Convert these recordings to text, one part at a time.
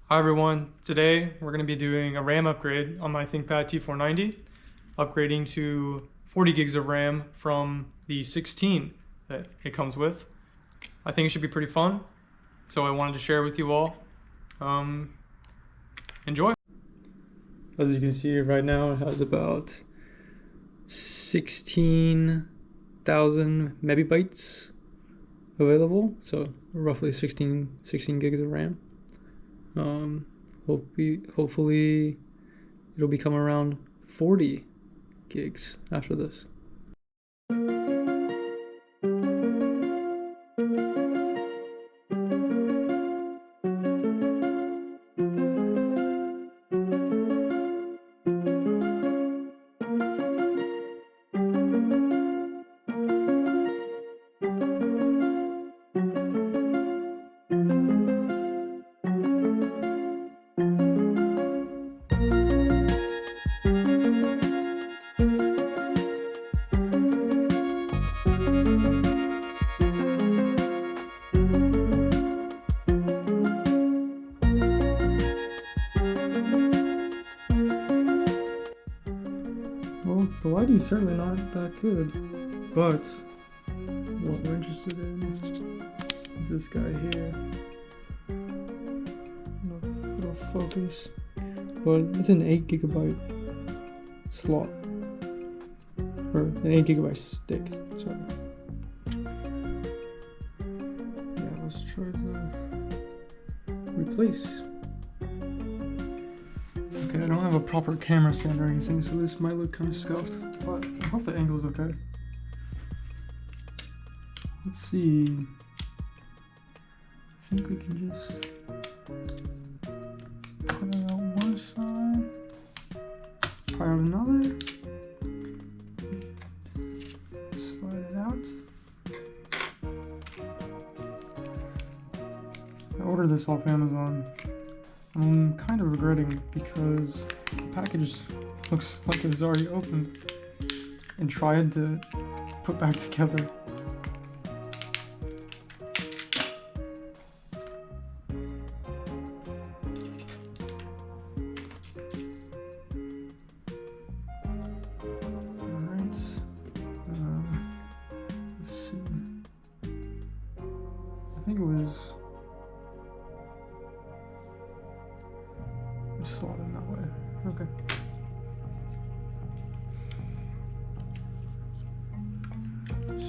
Hi everyone, today we're going to be doing a RAM upgrade on my ThinkPad T490, upgrading to 40 gigs of RAM from the 16 that it comes with. I think it should be pretty fun, so I wanted to share with you all. Enjoy! As you can see right now, it has about 16,000 megabytes available, so roughly 16 gigs of RAM. Hopefully it'll become around 40 gigs after this. Well, the lighting is certainly not that good, but what we're interested in is this guy here. Little focus, but it's an 8 gigabyte slot, or an 8 gigabyte stick. Sorry. Yeah, let's try to replace. Okay, I don't have a proper camera stand or anything, so this might look kind of scuffed, but I hope the angle is okay. Let's see. I think we can just put it out one side, try out another, slide it out. I ordered this off Amazon. I'm kind of regretting it because the package looks like it's already opened and tried to put back together. Alright, let's see. I think it was slot in that way. Okay. So,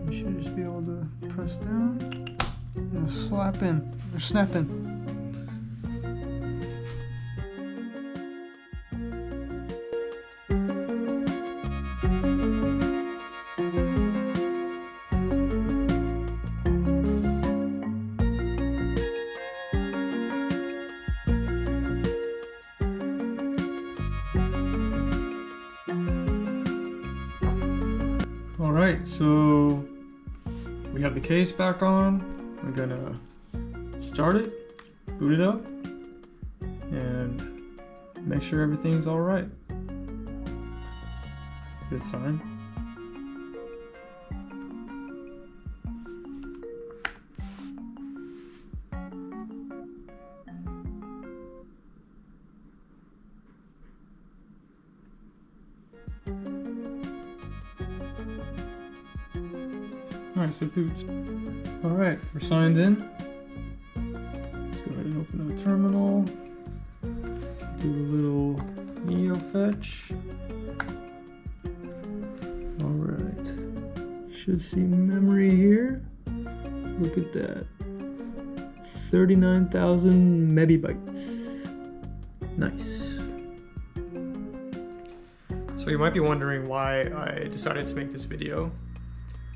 you should just be able to press down and slap in or snap in. Alright, so we have the case back on. We're gonna start it, boot it up, and make sure everything's alright this time. Alright, so boots. Alright, we're signed in. Let's go ahead and open the terminal. Do a little neo fetch. Alright. Should see memory here. Look at that. 39,000 megabytes. Nice. So you might be wondering why I decided to make this video.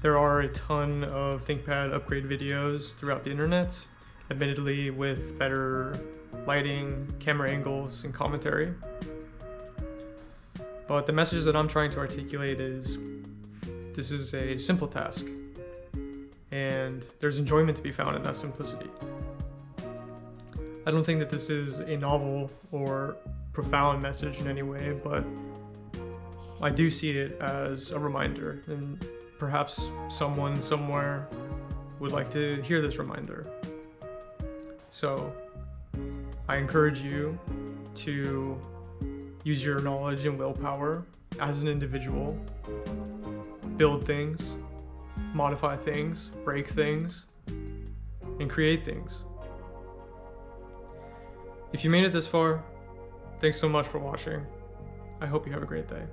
There are a ton of ThinkPad upgrade videos throughout the internet, admittedly with better lighting, camera angles, and commentary. But the message that I'm trying to articulate is, this is a simple task, and there's enjoyment to be found in that simplicity. I don't think that this is a novel or profound message in any way, but I do see it as a reminder and perhaps someone somewhere would like to hear this reminder. So I encourage you to use your knowledge and willpower as an individual, build things, modify things, break things, and create things. If you made it this far, thanks so much for watching. I hope you have a great day.